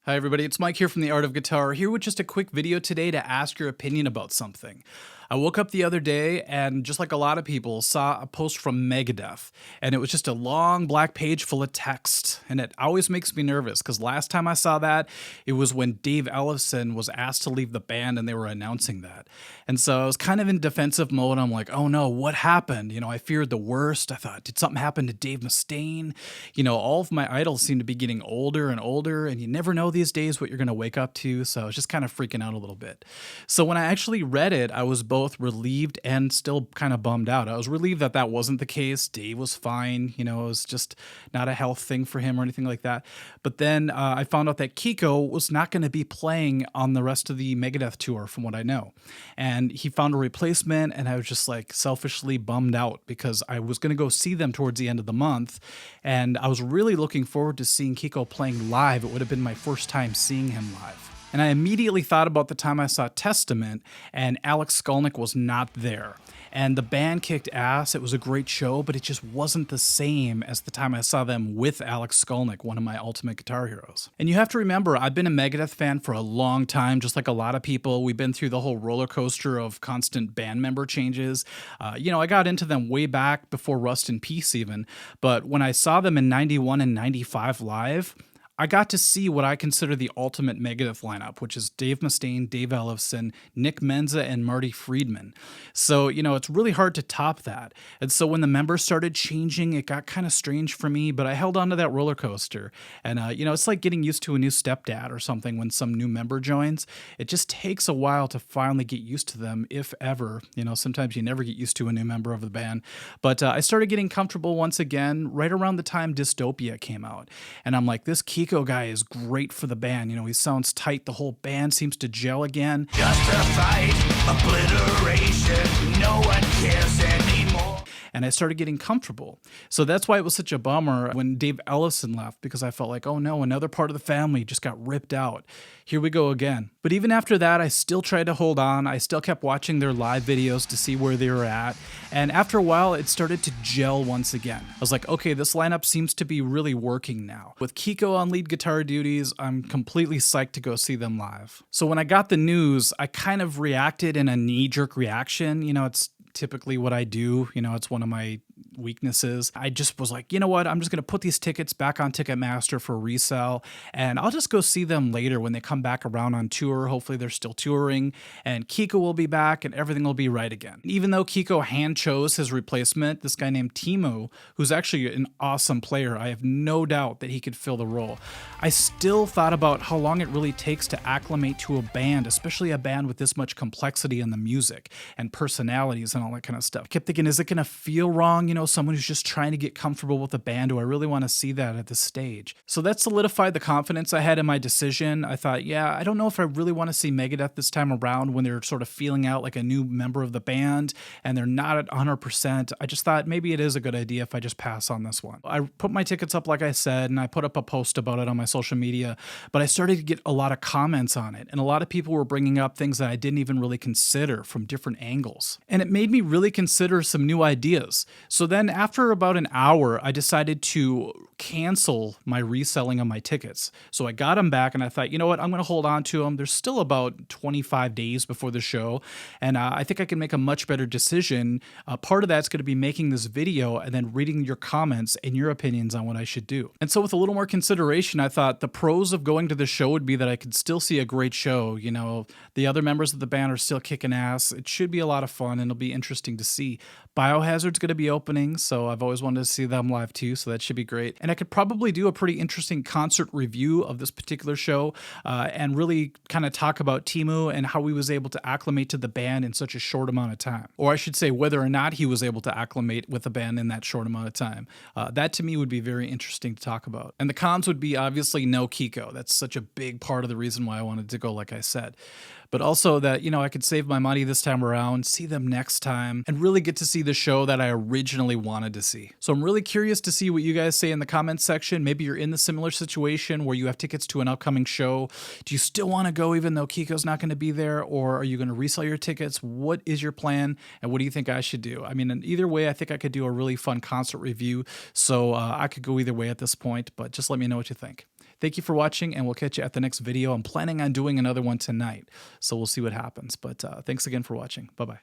Hi everybody, it's Mike here from The Art of Guitar, here with just a quick video today to ask your opinion about something. I woke up the other day and just like a lot of people saw a post from Megadeth, and it was just a long black page full of text, and it always makes me nervous because last time I saw that, it was when Dave Ellefson was asked to leave the band and they were announcing that. And so I was kind of in defensive mode. I'm like, oh no, what happened? I feared the worst. I thought, did something happen to Dave Mustaine? All of my idols seem to be getting older and older, and you never know these days what you're going to wake up to. So I was just kind of freaking out a little bit. So when I actually read it, I was both relieved and still kind of bummed out. I was relieved that that wasn't the case. Dave was fine. It was just not a health thing for him or anything like that. But then I found out that KIKO was not going to be playing on the rest of the Megadeth tour, from what I know. And he found a replacement, and I was just like selfishly bummed out because I was going to go see them towards the end of the month. And I was really looking forward to seeing KIKO playing live. It would have been my first time seeing him live. And I immediately thought about the time I saw Testament and Alex Skolnick was not there. And the band kicked ass. It was a great show, but it just wasn't the same as the time I saw them with Alex Skolnick, one of my ultimate guitar heroes. And you have to remember, I've been a Megadeth fan for a long time, just like a lot of people. We've been through the whole roller coaster of constant band member changes. I got into them way back before Rust in Peace even, but when I saw them in 91 and 95 live, I got to see what I consider the ultimate Megadeth lineup, which is Dave Mustaine, Dave Ellefson, Nick Menza, and Marty Friedman. So, it's really hard to top that. And so when the members started changing, it got kind of strange for me, but I held on to that roller coaster. And, it's like getting used to a new stepdad or something when some new member joins. It just takes a while to finally get used to them, if ever. Sometimes you never get used to a new member of the band. But I started getting comfortable once again right around the time Dystopia came out. And I'm like, this KIKO guy is great for the band. He sounds tight. The whole band seems to gel again. Justified obliteration. No one cares anymore. And I started getting comfortable. So that's why it was such a bummer when Dave Ellefson left, because I felt like, oh no, another part of the family just got ripped out. Here we go again. But even after that, I still tried to hold on. I still kept watching their live videos to see where they were at. And after a while, it started to gel once again. I was like, okay, this lineup seems to be really working now. With KIKO on lead guitar duties, I'm completely psyched to go see them live. So when I got the news, I kind of reacted in a knee-jerk reaction. It's typically what I do. It's one of my weaknesses. I just was like, you know what? I'm just going to put these tickets back on Ticketmaster for resale, and I'll just go see them later when they come back around on tour. Hopefully they're still touring, and KIKO will be back and everything will be right again. Even though KIKO hand chose his replacement, this guy named Timo, who's actually an awesome player, I have no doubt that he could fill the role. I still thought about how long it really takes to acclimate to a band, especially a band with this much complexity in the music and personalities and all that kind of stuff. I kept thinking, is it going to feel wrong? Someone who's just trying to get comfortable with a band. Do I really want to see that at this stage? So that solidified the confidence I had in my decision. I thought, yeah, I don't know if I really want to see Megadeth this time around when they're sort of feeling out like a new member of the band and they're not at 100%. I just thought maybe it is a good idea if I just pass on this one. I put my tickets up, like I said, and I put up a post about it on my social media, but I started to get a lot of comments on it. And a lot of people were bringing up things that I didn't even really consider from different angles. And it made me really consider some new ideas. So then after about an hour, I decided to cancel my reselling of my tickets. So I got them back and I thought, you know what, I'm going to hold on to them. There's still about 25 days before the show. And I think I can make a much better decision. Part of that's going to be making this video and then reading your comments and your opinions on what I should do. And so with a little more consideration, I thought the pros of going to the show would be that I could still see a great show. The other members of the band are still kicking ass. It should be a lot of fun and it'll be interesting to see. Biohazard's going to be opening, so I've always wanted to see them live too, so that should be great. And I could probably do a pretty interesting concert review of this particular show and really kind of talk about Timo and how he was able to acclimate to the band in such a short amount of time. Or I should say whether or not he was able to acclimate with the band in that short amount of time. That to me would be very interesting to talk about. And the cons would be obviously no KIKO. That's such a big part of the reason why I wanted to go, like I said. But also that, I could save my money this time around, see them next time, and really get to see the show that I originally wanted to see. So I'm really curious to see what you guys say in the comments section. Maybe you're in the similar situation where you have tickets to an upcoming show. Do you still want to go even though KIKO's not going to be there? Or are you going to resell your tickets? What is your plan? And what do you think I should do? I mean, in either way, I think I could do a really fun concert review. So I could go either way at this point, but just let me know what you think. Thank you for watching, and we'll catch you at the next video. I'm planning on doing another one tonight, so we'll see what happens. But thanks again for watching. Bye-bye.